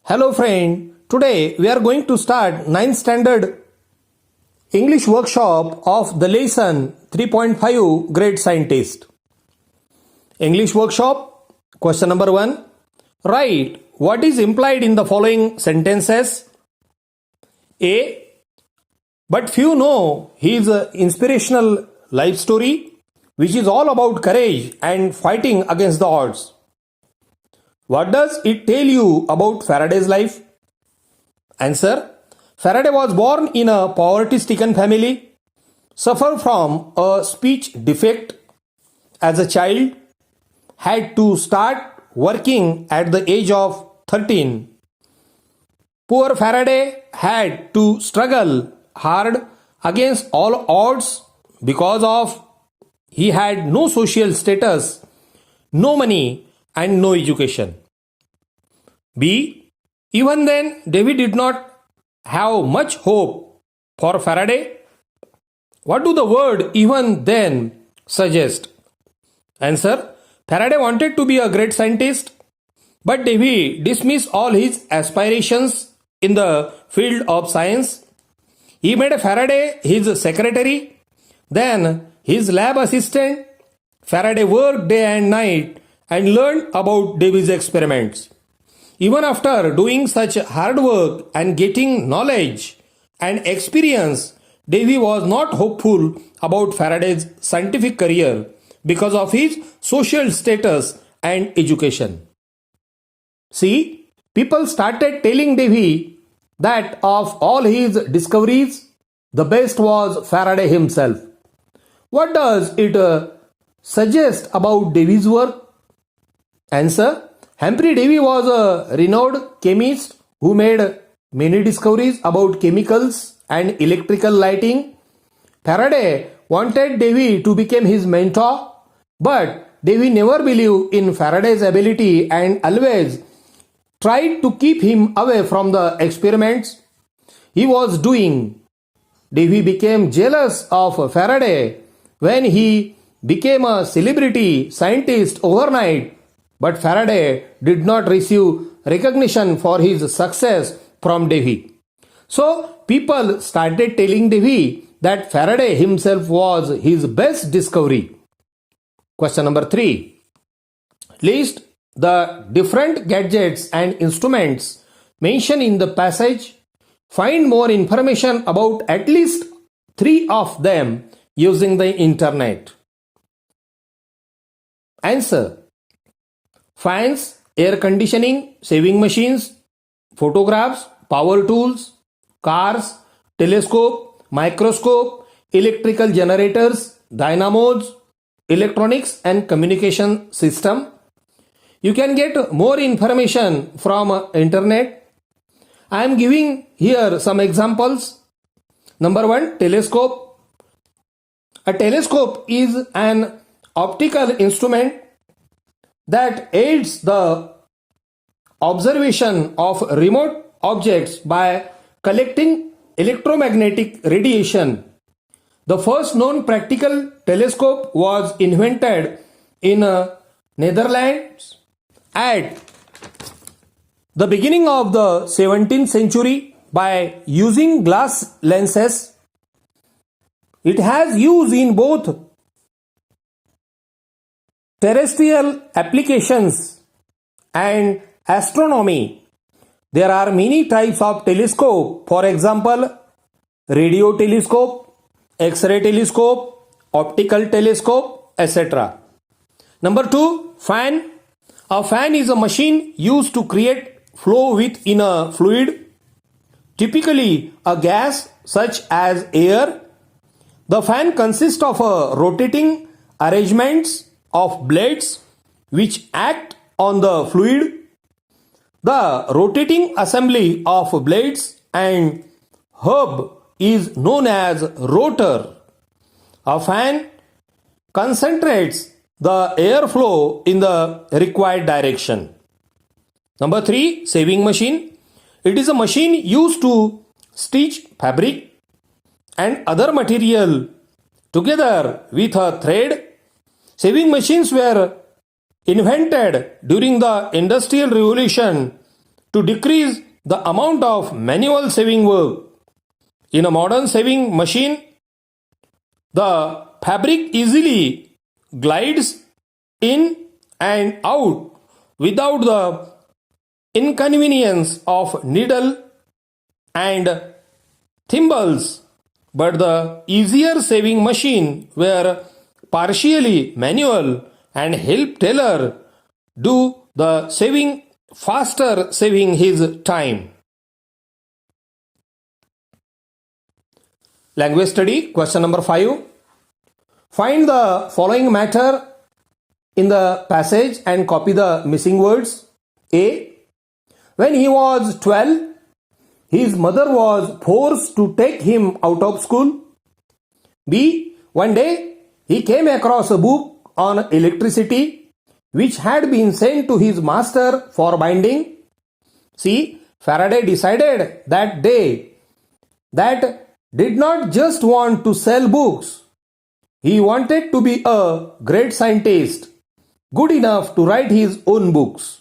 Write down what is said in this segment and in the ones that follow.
Hello friend, today we are going to start 9th standard English workshop of the lesson 3.5 Great Scientist. English workshop, question number 1. Write what is implied in the following sentences. A. But few know his inspirational life story, which is all about courage and fighting against the odds. What does it tell you about Faraday's life? Answer. Faraday was born in a poverty-stricken family, suffered from a speech defect as a child, had to start working at the age of 13. Poor Faraday had to struggle hard against all odds because of he had no social status, no money, and no education. B. Even then, David did not have much hope for Faraday. What do the word even then suggest? Answer. Faraday wanted to be a great scientist, but Davy dismissed all his aspirations in the field of science. He made Faraday his secretary, then his lab assistant. Faraday worked day and night and learned about Davy's experiments. Even after doing such hard work and getting knowledge and experience, Davy was not hopeful about Faraday's scientific career because of his social status and education. See, people started telling Davy that of all his discoveries, the best was Faraday himself. What does it suggest about Davy's work? Answer. Humphrey Davy was a renowned chemist who made many discoveries about chemicals and electrical lighting. Faraday wanted Davy to become his mentor, but Davy never believed in Faraday's ability and always tried to keep him away from the experiments he was doing. Davy became jealous of Faraday when he became a celebrity scientist overnight, but Faraday did not receive recognition for his success from Davy. So people started telling Davy that Faraday himself was his best discovery. Question number 3. List the different gadgets and instruments mentioned in the passage. Find more information about at least 3 of them using the internet. Answer. Fans, air conditioning, sewing machines, photographs, power tools, cars, telescope, microscope, electrical generators, dynamos, electronics and communication system. You can get more information from internet. I am giving here some examples. Number 1, telescope. A telescope is an optical instrument that aids the observation of remote objects by collecting electromagnetic radiation. The first known practical telescope was invented in Netherlands at the beginning of the 17th century by using glass lenses. It has use in both terrestrial applications and astronomy. There are many types of telescope, for example, radio telescope, X-ray telescope, optical telescope, etc. Number 2, fan. A fan is a machine used to create flow within a fluid, typically a gas such as air. The fan consists of a rotating arrangements of blades which act on the fluid. The rotating assembly of blades and hub is known as rotor. A fan concentrates the airflow in the required direction. Number 3, sewing machine. It is a machine used to stitch fabric and other material together with a thread. Sewing machines were invented during the Industrial Revolution to decrease the amount of manual saving work. In a modern saving machine, the fabric easily glides in and out without the inconvenience of needle and thimbles, but the easier saving machine were partially manual and help tailor do the saving faster, saving his time. Language study, question number 5. Find the following matter in the passage and copy the missing words. A. When he was 12, his mother was forced to take him out of school. B. One day, he came across a book on electricity which had been sent to his master for binding. C. Faraday decided that day that did not just want to sell books. He wanted to be a great scientist, good enough to write his own books.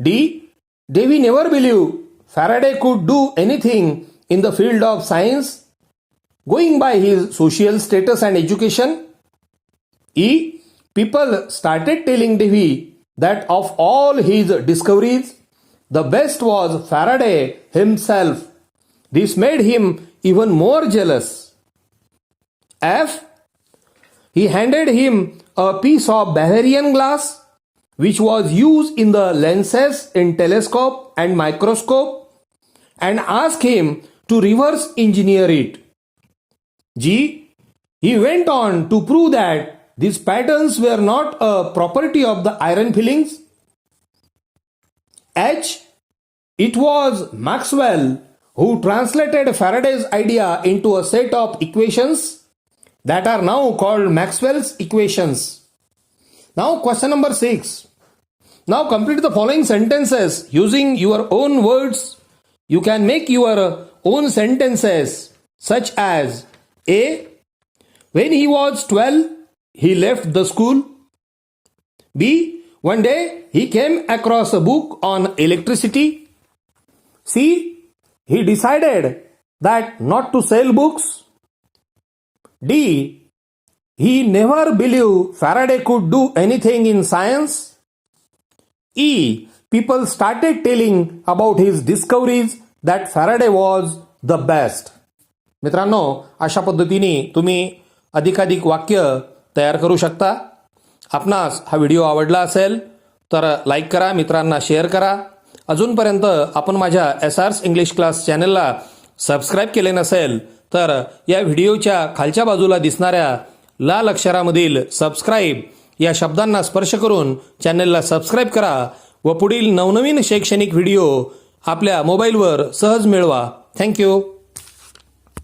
D. Davy never believed Faraday could do anything in the field of science, going by his social status and education. E. People started telling Davy that of all his discoveries, the best was Faraday himself. This made him even more jealous. F. He handed him a piece of Bavarian glass which was used in the lenses in telescope and microscope and asked him to reverse engineer it. G. He went on to prove that these patterns were not a property of the iron fillings. H. It was Maxwell who translated Faraday's idea into a set of equations that are now called Maxwell's equations. Now question number 6. Now complete the following sentences using your own words. You can make your own sentences such as A. When he was 12, he left the school. B. One day he came across a book on electricity. C. He decided that not to sell books. D. He never believed Faraday could do anything in science. E. People started telling about his discoveries that Faraday was the best. मित्रांनो, अशा पद्धतीने तुम्ही अधिकाधिक वाक्य तयार करू शकता. आपणास हा व्हिडिओ आवडला असेल तर लाईक करा, मित्रांना शेअर करा. अजूनपर्यंत आपण माझ्या SR's इंग्लिश क्लास चॅनलला सबस्क्राईब केले नसेल तर या व्हिडिओच्या खालच्या बाजूला दिसणाऱ्या लाल अक्षरामधील सबस्क्राईब या शब्दांना स्पर्श करून चॅनलला सबस्क्राईब करा व पुढील नवनवीन शैक्षणिक व्हिडिओ आपल्या मोबाईलवर सहज मिळवा. थँक्यू.